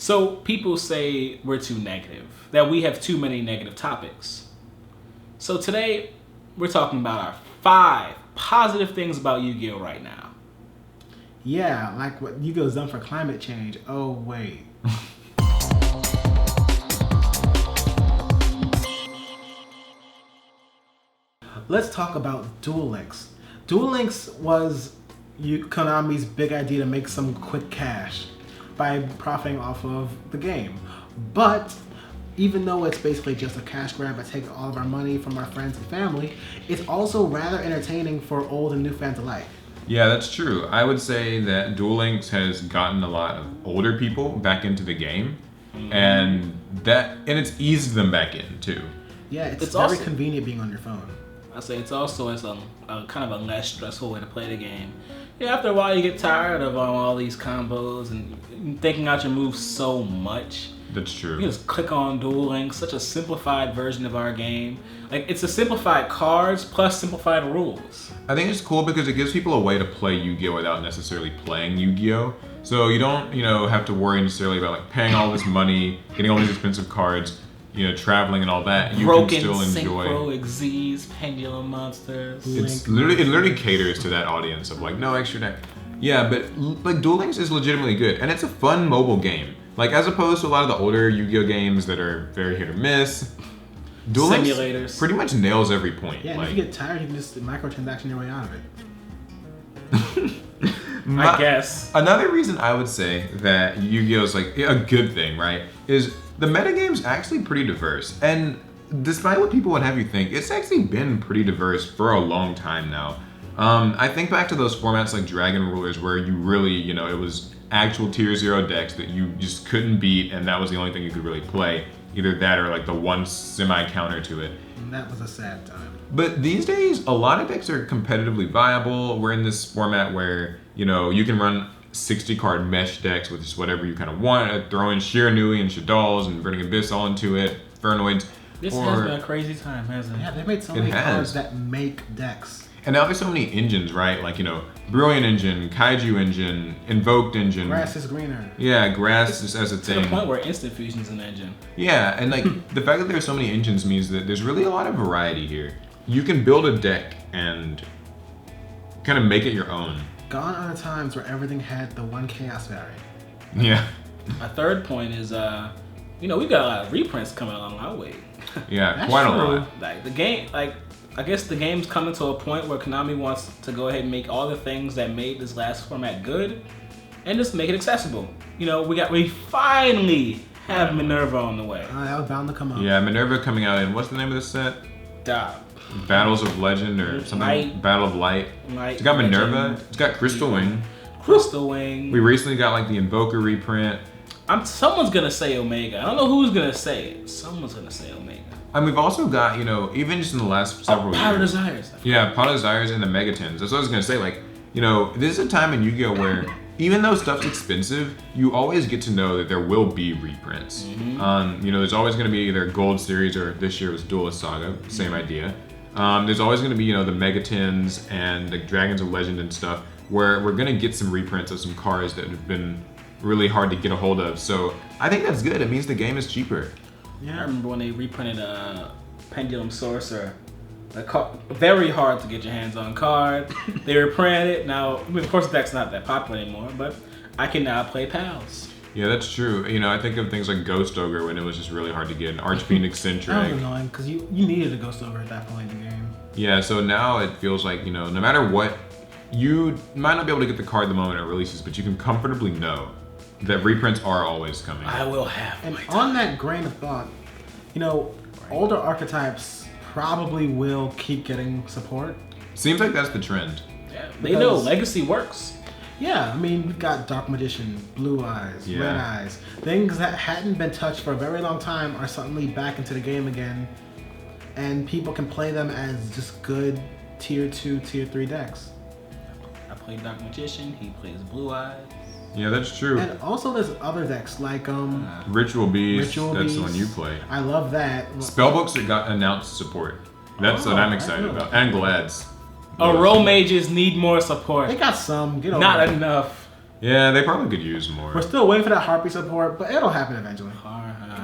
So people say we're too negative, that we have too many negative topics. So today, we're talking about our 5 positive things about Yu-Gi-Oh! Right now. Yeah, like what Yugioh's done for climate change. Oh, wait. Let's talk about Duel Links. Duel Links was Konami's big idea to make some quick cash by profiting off of the game. But even though it's basically just a cash grab that takes all of our money from our friends and family, it's also rather entertaining for old and new fans alike. Yeah, that's true. I would say that Duel Links has gotten a lot of older people back into the game, and it's eased them back in too. Yeah, it's very also convenient being on your phone. I say it's also a kind of a less stressful way to play the game. Yeah, after a while you get tired of all these combos and thinking out your moves so much. That's true. You can just click on Duel Links, such a simplified version of our game. Like, it's a simplified cards plus simplified rules. I think it's cool because it gives people a way to play Yu-Gi-Oh! Without necessarily playing Yu-Gi-Oh! So you don't, have to worry necessarily about like paying all this money, getting all these expensive cards, traveling and all that. You Broken can still enjoy. Synchro, Xyz, Pendulum Monsters. It literally caters to that audience of like no extra deck. Yeah, but like Duel Links is legitimately good, and it's a fun mobile game. Like as opposed to a lot of the older Yu-Gi-Oh! Games that are very hit or miss. Duel Links Simulators pretty much nails every point. Yeah, and if you get tired, you can just microtransaction your way out of it. I guess. Another reason I would say that Yu-Gi-Oh! Is like a good thing, right, is the metagame's actually pretty diverse. And despite what people would have you think, it's actually been pretty diverse for a long time now. I think back to those formats like Dragon Rulers where you really, it was actual tier 0 decks that you just couldn't beat, and that was the only thing you could really play. Either that or like the one semi-counter to it. And that was a sad time. But these days, a lot of decks are competitively viable. We're in this format where, you can run 60 card mesh decks with just whatever you kind of want. Throw in Shiranui and Shaddolls and Burning Abyss all into it, Fernoids. This has been a crazy time, hasn't it? Yeah, they made so many cards that make decks. And now there's so many engines, right? Like, Brilliant Engine, Kaiju Engine, Invoked Engine. Grass is greener. Yeah, grass is as a thing. To the point where Instant Fusion's an engine. Yeah, and like the fact that there's so many engines means that there's really a lot of variety here. You can build a deck and kind of make it your own. Gone are the times where everything had the one chaos variant. Yeah. My third point is, we've got a lot of reprints coming along our way. Yeah, quite a lot. Like the game, I guess the game's coming to a point where Konami wants to go ahead and make all the things that made this last format good, and just make it accessible. We finally have Minerva on the way. That was bound to come up. Yeah, Minerva coming out in what's the name of this set? Battles of Legend or something. Battle of Light. It's got Minerva. Legend. It's got Crystal Wing. Crystal Wing. We recently got like the Invoker reprint. Someone's gonna say Omega. I don't know who's gonna say it. Someone's gonna say Omega. And we've also got, even just in the last several years. Pot of Desires. Yeah, Pot of Desires and the Megatons. That's what I was gonna say. Like, this is a time in Yu-Gi-Oh! Where even though stuff's expensive, you always get to know that there will be reprints. Mm-hmm. There's always gonna be either Gold Series or this year was Duelist Saga, same idea. There's always gonna be, the Megatons and the Dragons of Legend and stuff, where we're gonna get some reprints of some cards that have been really hard to get a hold of. So I think that's good. It means the game is cheaper. Yeah, I remember when they reprinted Pendulum Sorcerer. Very hard to get your hands on card. They reprinted it. Now, of course, the deck's not that popular anymore, but I can now play Pals. Yeah, that's true. I think of things like Ghost Ogre when it was just really hard to get, an Archfiend Eccentric. That was annoying because you needed a Ghost Ogre at that point in the game. Yeah, so now it feels like, no matter what, you might not be able to get the card the moment it releases, but you can comfortably know that reprints are always coming. I will have. And on that grain of thought, older archetypes probably will keep getting support. Seems like that's the trend. Yeah, they know Legacy works. Yeah, we've got Dark Magician, Blue Eyes, Red Eyes. Things that hadn't been touched for a very long time are suddenly back into the game again. And people can play them as just good tier 2, tier 3 decks. I play Dark Magician, he plays Blue Eyes. Yeah, that's true. And also there's other decks like Ritual Beast. That's the one you play. I love that. Spellbooks that got announced support. That's what I'm excited about. And Glads. Roll mages need more support. They got some. Not enough. Yeah, they probably could use more. We're still waiting for that Harpy support, but it'll happen eventually.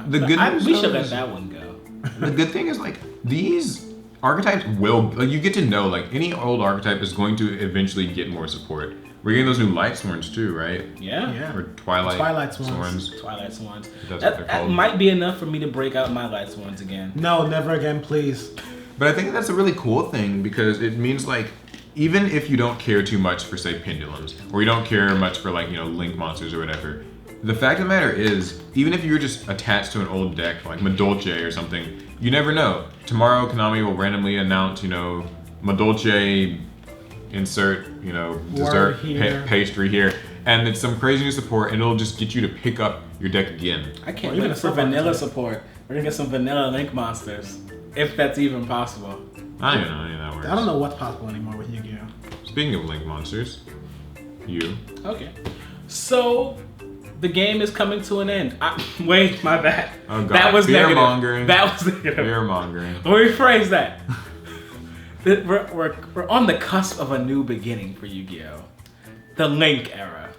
The good news we though should let is- that one go. The good thing is like these archetypes will like you get to know like any old archetype is going to eventually get more support. We're getting those new light sworns too, right? Yeah. Yeah. Or Twilight Swans. Twilight Swans. That's what they're That called. might be enough for me to break out my Light Swans again. No, never again, please. But I think that's a really cool thing because it means like even if you don't care too much for say pendulums or you don't care much for like link monsters or whatever, the fact of the matter is even if you're just attached to an old deck like Madolche or something, you never know. Tomorrow Konami will randomly announce Madolche insert dessert here. pastry here, and it's some crazy new support, and it'll just get you to pick up your deck again. I can't Well, wait even for a vanilla support. support. We're gonna get some vanilla link monsters, if that's even possible. I don't even know any of that works. I don't know what's possible anymore with Yu-Gi-Oh. Speaking of link monsters, you. Okay. So the game is coming to an end. Wait, my bad. Oh god. That was negative. Fear-mongering. That was negative. Fear-mongering. Let me rephrase that. We're on the cusp of a new beginning for Yu-Gi-Oh! The Link era.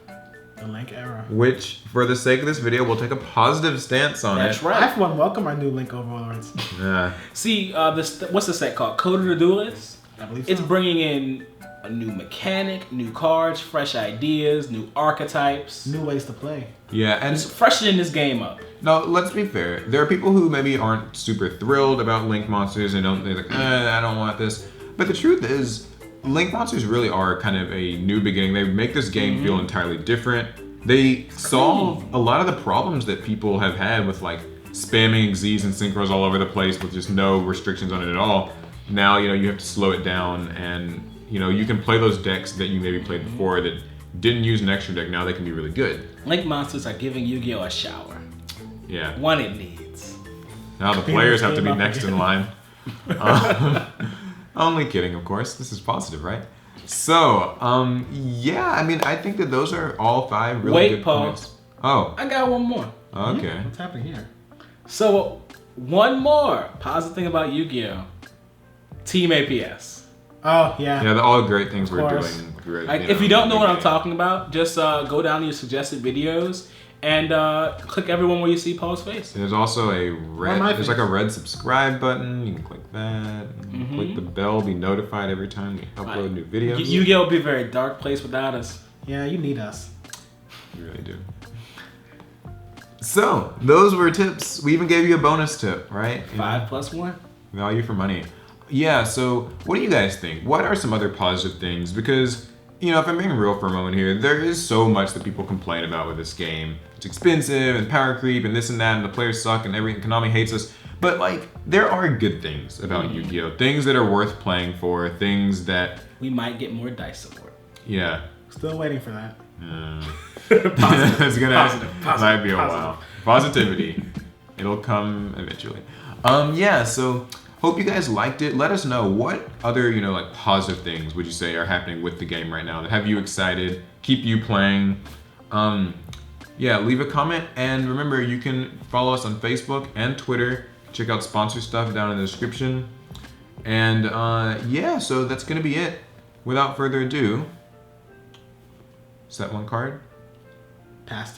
The Link era. Which, for the sake of this video, we'll take a positive stance on That's it. right. I, for one, welcome our new Link overlords. Yeah. See, what's the set called? Code of the Duelist? I believe so. It's bringing in a new mechanic, new cards, fresh ideas, new archetypes. New ways to play. Yeah, It's and freshening this game up. no, let's be fair. There are people who maybe aren't super thrilled about Link monsters and they're like, I don't want this. But the truth is, Link monsters really are kind of a new beginning. They make this game feel entirely different. They solve a lot of the problems that people have had with like spamming Zs and synchros all over the place with just no restrictions on it at all. Now, you have to slow it down and, you can play those decks that you maybe played before that didn't use an extra deck. Now they can be really good. Link monsters are giving Yu-Gi-Oh! A shower. Yeah. One it needs. Now the players have to be next in line. Only kidding, of course. This is positive, right? So, yeah, I mean, I think that those are all 5 really Wait, good Paul. points. Oh, I got one more. okay. What's happening here? So, one more positive thing about Yu-Gi-Oh! Team APS. Oh, yeah. Yeah, all great things we're course. doing. Like, if you don't know what I'm talking about, just go down to your suggested videos and click everyone where you see Paul's face. There's also a red, my there's like a red subscribe button. You can click that. Click the bell, be notified every time we upload new videos. Yu-Gi-Oh! Would be a very dark place without us. Yeah, you need us. You really do. So, those were tips. We even gave you a bonus tip, right? 5 plus 1. Value for money. Yeah, so what do you guys think? What are some other positive things? Because, if I'm being real for a moment here, there is so much that people complain about with this game. It's expensive and power creep and this and that and the players suck and everything. Konami hates us. But like, there are good things about Yu-Gi-Oh! Things that are worth playing for, things that, We might get more dice support. yeah. Still waiting for that. It's gonna Positive, might be a positive. while. Positivity. It'll come eventually. Yeah, so hope you guys liked it. Let us know what other, like positive things would you say are happening with the game right now that have you excited, keep you playing. Yeah, leave a comment and remember you can follow us on Facebook and Twitter. Check out sponsor stuff down in the description. And yeah, so that's gonna be it. Without further ado, set one card. Past